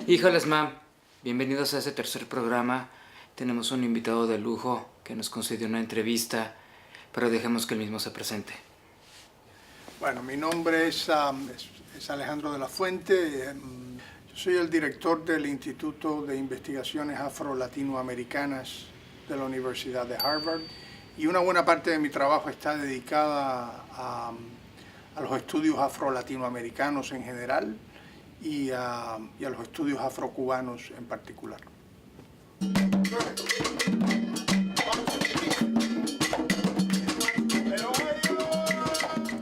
Híjoles, mam, bienvenidos a este tercer programa. Tenemos un invitado de lujo que nos concedió una entrevista, pero dejemos que él mismo se presente. Bueno, mi nombre es Alejandro de la Fuente. Yo soy el director del Instituto de Investigaciones Afro-Latinoamericanas de la Universidad de Harvard, y una buena parte de mi trabajo está dedicada a los estudios afro-latinoamericanos en general y a los estudios afrocubanos en particular.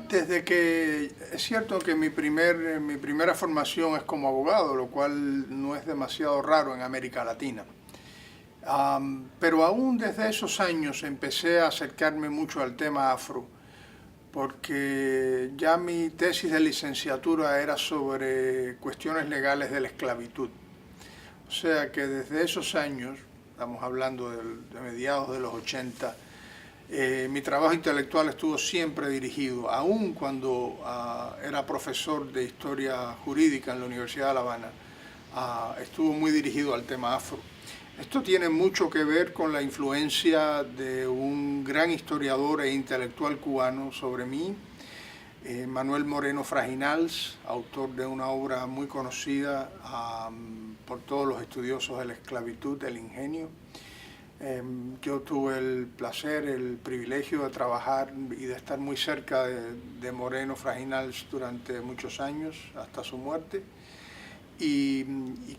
Desde que es cierto que mi primera formación es como abogado, lo cual no es demasiado raro en América Latina. Pero aún desde esos años empecé a acercarme mucho al tema afro, porque ya mi tesis de licenciatura era sobre cuestiones legales de la esclavitud. O sea que desde esos años, estamos hablando de mediados de los 80, mi trabajo intelectual estuvo siempre dirigido, aun cuando era profesor de historia jurídica en la Universidad de La Habana, estuvo muy dirigido al tema afro. Esto tiene mucho que ver con la influencia de un gran historiador e intelectual cubano sobre mí, Manuel Moreno Frajinals, autor de una obra muy conocida por todos los estudiosos de la esclavitud, El Ingenio. Yo tuve el placer, el privilegio de trabajar y de estar muy cerca de Moreno Frajinals durante muchos años, hasta su muerte. Y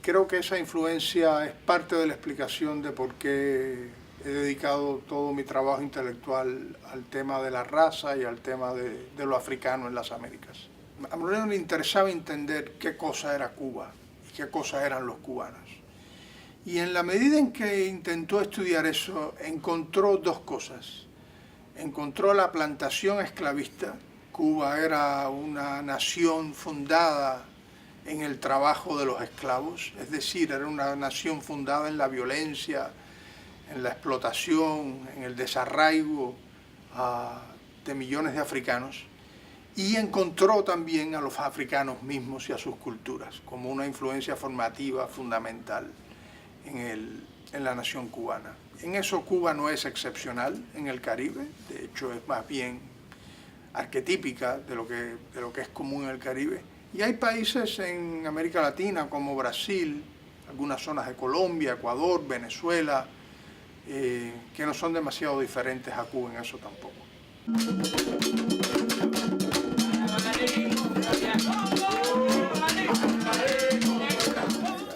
creo que esa influencia es parte de la explicación de por qué he dedicado todo mi trabajo intelectual al tema de la raza y al tema de lo africano en las Américas. A Moreno le interesaba entender qué cosa era Cuba y qué cosas eran los cubanos. Y en la medida en que intentó estudiar eso, encontró dos cosas. Encontró la plantación esclavista. Cuba era una nación fundada en el trabajo de los esclavos, es decir, era una nación fundada en la violencia, en la explotación, en el desarraigo de millones de africanos, y encontró también a los africanos mismos y a sus culturas como una influencia formativa fundamental en la nación cubana. En eso Cuba no es excepcional en el Caribe, de hecho es más bien arquetípica de lo que es común en el Caribe. Y hay países en América Latina como Brasil, algunas zonas de Colombia, Ecuador, Venezuela, que no son demasiado diferentes a Cuba en eso tampoco.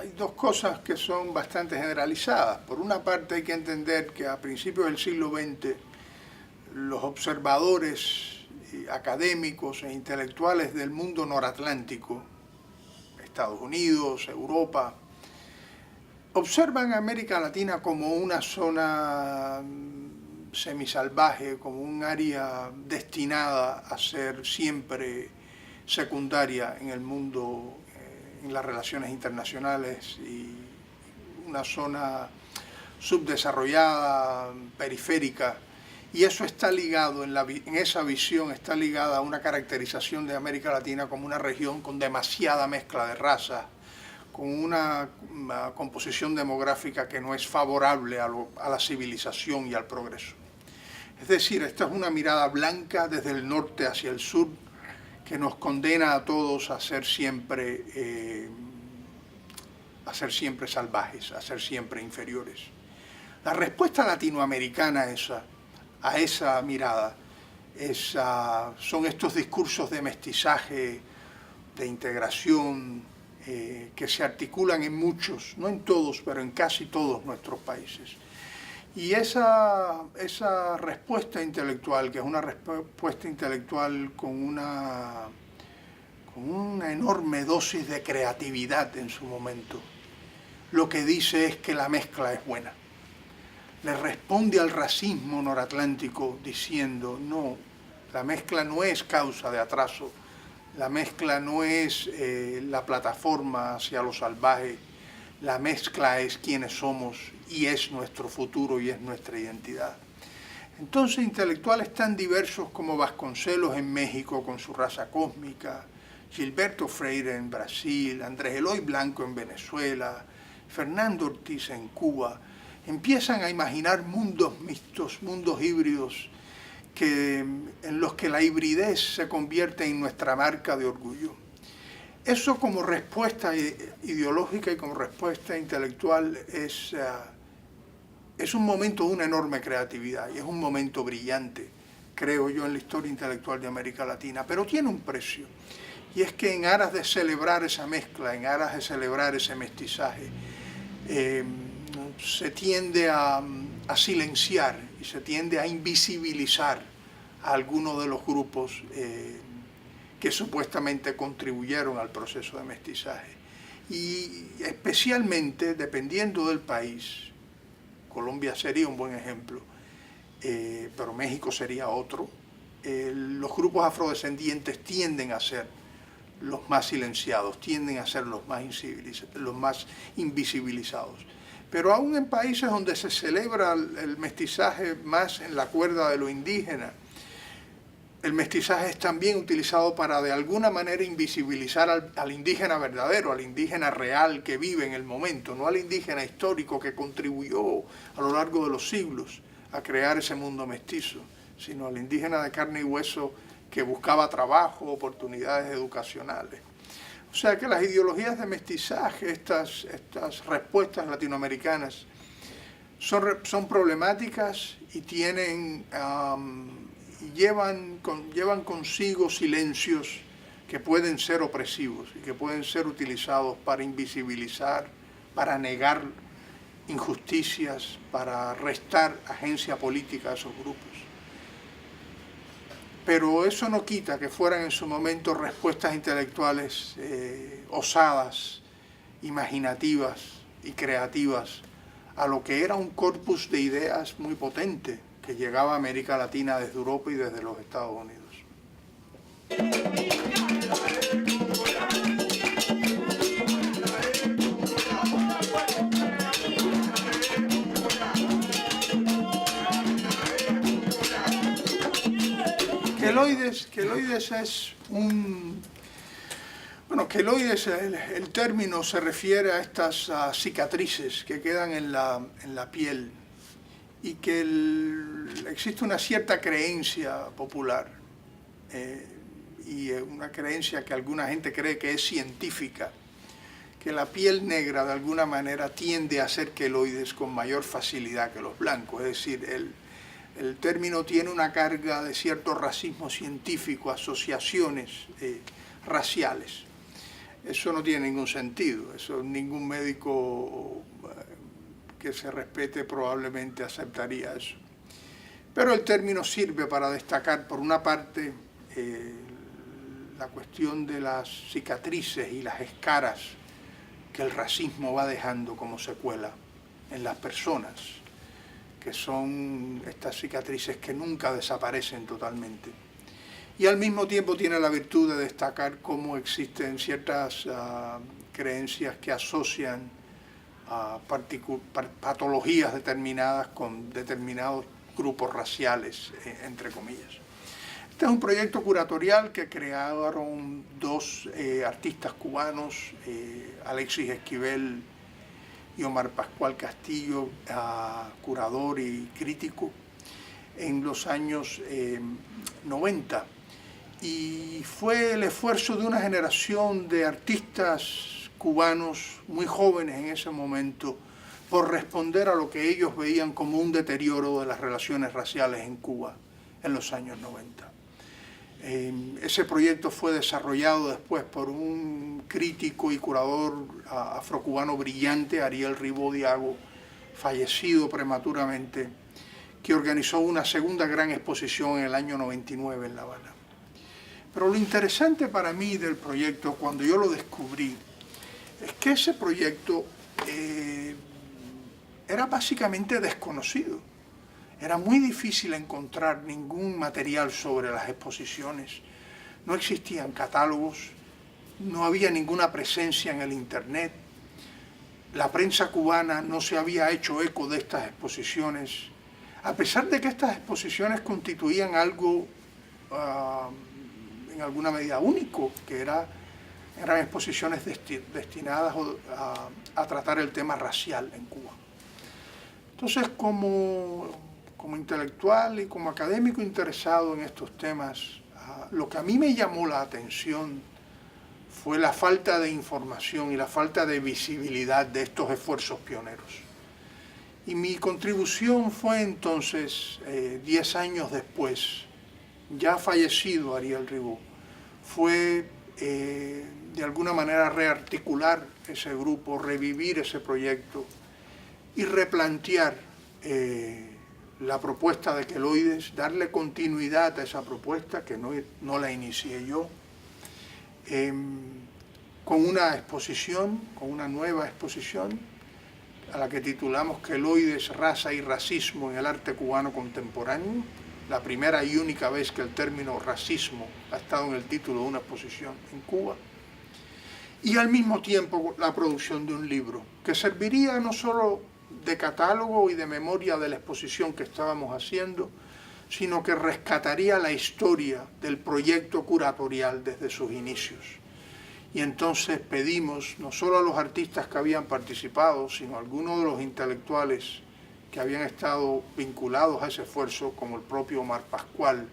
Hay dos cosas que son bastante generalizadas. Por una parte hay que entender que a principios del siglo XX los observadores académicos e intelectuales del mundo noratlántico, Estados Unidos, Europa, observan a América Latina como una zona semisalvaje, como un área destinada a ser siempre secundaria en el mundo, en las relaciones internacionales, y una zona subdesarrollada, periférica. Y eso está ligado, en esa visión está ligada a una caracterización de América Latina como una región con demasiada mezcla de razas, con una composición demográfica que no es favorable a la civilización y al progreso. Es decir, esta es una mirada blanca desde el norte hacia el sur que nos condena a todos a ser siempre salvajes, a ser siempre inferiores. La respuesta latinoamericana a esa mirada son estos discursos de mestizaje, de integración, que se articulan en muchos, no en todos, pero en casi todos nuestros países. Y esa respuesta intelectual, que es una respuesta intelectual con una enorme dosis de creatividad en su momento, lo que dice es que la mezcla es buena. Le responde al racismo noratlántico diciendo, no, la mezcla no es causa de atraso, la mezcla no es la plataforma hacia lo salvaje, la mezcla es quienes somos y es nuestro futuro y es nuestra identidad. Entonces, intelectuales tan diversos como Vasconcelos en México con su raza cósmica, Gilberto Freire en Brasil, Andrés Eloy Blanco en Venezuela, Fernando Ortiz en Cuba, empiezan a imaginar mundos mixtos, mundos híbridos, en los que la hibridez se convierte en nuestra marca de orgullo. Eso como respuesta ideológica y como respuesta intelectual es un momento de una enorme creatividad y es un momento brillante, creo yo, en la historia intelectual de América Latina, pero tiene un precio. Y es que en aras de celebrar esa mezcla, en aras de celebrar ese mestizaje, se tiende a silenciar y se tiende a invisibilizar a algunos de los grupos que supuestamente contribuyeron al proceso de mestizaje. Y especialmente, dependiendo del país, Colombia sería un buen ejemplo, pero México sería otro, los grupos afrodescendientes tienden a ser los más silenciados, tienden a ser los más invisibilizados. Pero aún en países donde se celebra el mestizaje más en la cuerda de lo indígena, el mestizaje es también utilizado para de alguna manera invisibilizar al indígena verdadero, al indígena real que vive en el momento, no al indígena histórico que contribuyó a lo largo de los siglos a crear ese mundo mestizo, sino al indígena de carne y hueso que buscaba trabajo, oportunidades educacionales. O sea que las ideologías de mestizaje, estas respuestas latinoamericanas, son problemáticas y llevan consigo silencios que pueden ser opresivos y que pueden ser utilizados para invisibilizar, para negar injusticias, para restar agencia política a esos grupos. Pero eso no quita que fueran en su momento respuestas intelectuales osadas, imaginativas y creativas a lo que era un corpus de ideas muy potente que llegaba a América Latina desde Europa y desde los Estados Unidos. Queloides es queloides, el término se refiere a estas cicatrices que quedan en la piel y que existe una cierta creencia popular y una creencia que alguna gente cree que es científica, que la piel negra de alguna manera tiende a ser queloides con mayor facilidad que los blancos, es decir, el término tiene una carga de cierto racismo científico, asociaciones raciales. Eso no tiene ningún sentido, eso ningún médico que se respete probablemente aceptaría eso. Pero el término sirve para destacar, por una parte, la cuestión de las cicatrices y las escaras que el racismo va dejando como secuela en las personas, que son estas cicatrices que nunca desaparecen totalmente. Y al mismo tiempo tiene la virtud de destacar cómo existen ciertas creencias que asocian patologías determinadas con determinados grupos raciales, entre comillas. Este es un proyecto curatorial que crearon dos artistas cubanos, Alexis Esquivel y Omar Pascual Castillo, curador y crítico, en los años 90. Y fue el esfuerzo de una generación de artistas cubanos muy jóvenes en ese momento por responder a lo que ellos veían como un deterioro de las relaciones raciales en Cuba en los años 90. Ese proyecto fue desarrollado después por un crítico y curador afrocubano brillante, Ariel Ribó Diago, fallecido prematuramente, que organizó una segunda gran exposición en el año 99 en La Habana. Pero lo interesante para mí del proyecto, cuando yo lo descubrí, es que ese proyecto era básicamente desconocido. Era muy difícil encontrar ningún material sobre las exposiciones. No existían catálogos, no había ninguna presencia en el internet. La prensa cubana no se había hecho eco de estas exposiciones, a pesar de que estas exposiciones constituían algo en alguna medida único, que era eran exposiciones destinadas a tratar el tema racial en Cuba. Entonces, como intelectual y como académico interesado en estos temas, lo que a mí me llamó la atención fue la falta de información y la falta de visibilidad de estos esfuerzos pioneros. Y mi contribución fue entonces, 10 años después, ya fallecido Ariel Ribot, fue de alguna manera rearticular ese grupo, revivir ese proyecto y replantear la propuesta de queloides, darle continuidad a esa propuesta que no la inicié yo, con una exposición, con una nueva exposición, a la que titulamos Queloides, raza y racismo en el arte cubano contemporáneo, la primera y única vez que el término racismo ha estado en el título de una exposición en Cuba, y al mismo tiempo la producción de un libro, que serviría no solo de catálogo y de memoria de la exposición que estábamos haciendo, sino que rescataría la historia del proyecto curatorial desde sus inicios. Y entonces pedimos no solo a los artistas que habían participado, sino a algunos de los intelectuales que habían estado vinculados a ese esfuerzo, como el propio Omar Pascual.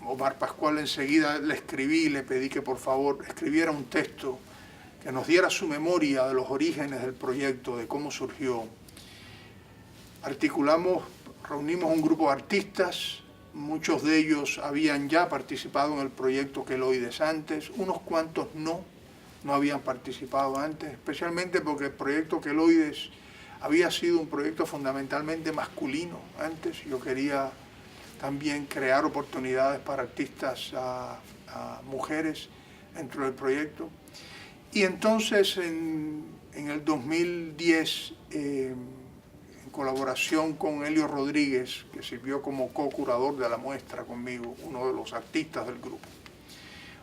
Omar Pascual enseguida le escribí y le pedí que por favor escribiera un texto que nos diera su memoria de los orígenes del proyecto, de cómo surgió. Reunimos un grupo de artistas, muchos de ellos habían ya participado en el proyecto Queloides antes, unos cuantos no habían participado antes, especialmente porque el proyecto Queloides había sido un proyecto fundamentalmente masculino antes. Yo quería también crear oportunidades para artistas, a mujeres dentro del proyecto. Y entonces en el 2010, en colaboración con Helio Rodríguez, que sirvió como co-curador de la muestra conmigo, uno de los artistas del grupo,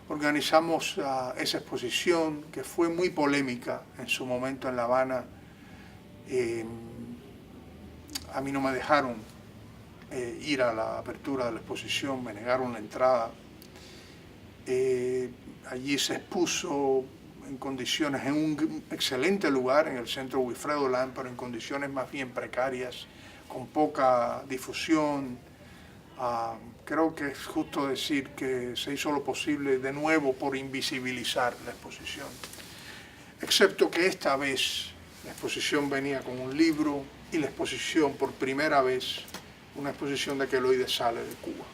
organizamos esa exposición que fue muy polémica en su momento en La Habana. A mí no me dejaron ir a la apertura de la exposición, me negaron la entrada. Allí se expuso en condiciones, en un excelente lugar, en el centro Wilfredo Land, pero en condiciones más bien precarias, con poca difusión. Creo que es justo decir que se hizo lo posible de nuevo por invisibilizar la exposición. Excepto que esta vez la exposición venía con un libro y la exposición por primera vez, una exposición de queloides sale de Cuba.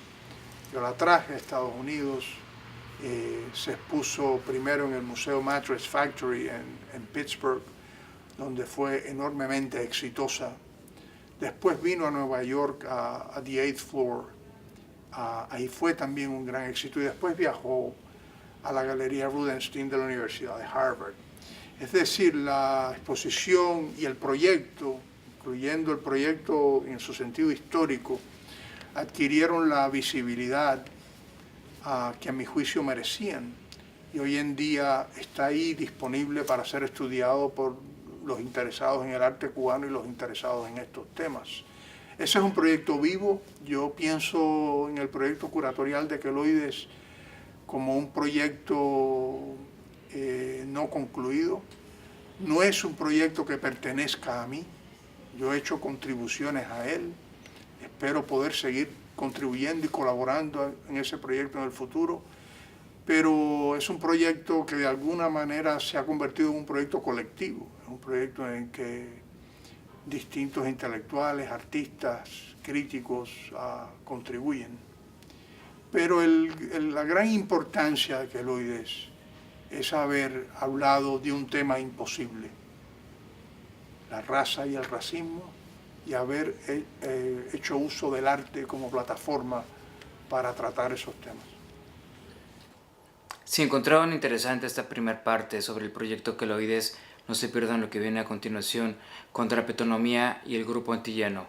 Yo la traje a Estados Unidos. Se expuso primero en el Museo Mattress Factory en Pittsburgh, donde fue enormemente exitosa. Después vino a Nueva York a The Eighth Floor, ahí fue también un gran éxito, y después viajó a la Galería Rudenstine de la Universidad de Harvard. Es decir, la exposición y el proyecto, incluyendo el proyecto en su sentido histórico, adquirieron la visibilidad que a mi juicio merecían, y hoy en día está ahí disponible para ser estudiado por los interesados en el arte cubano y los interesados en estos temas. Ese es un proyecto vivo. Yo pienso en el proyecto curatorial de queloides como un proyecto no concluido. No es un proyecto que pertenezca a mí. Yo he hecho contribuciones a él. Espero poder seguir contribuyendo y colaborando en ese proyecto en el futuro, pero es un proyecto que de alguna manera se ha convertido en un proyecto colectivo, un proyecto en que distintos intelectuales, artistas, críticos contribuyen. Pero la gran importancia de queloides es haber hablado de un tema imposible, la raza y el racismo, y haber hecho uso del arte como plataforma para tratar esos temas. Si encontraron interesante esta primera parte sobre el proyecto Queloides, no se pierdan lo que viene a continuación, Contrapetonomía y el grupo antillano.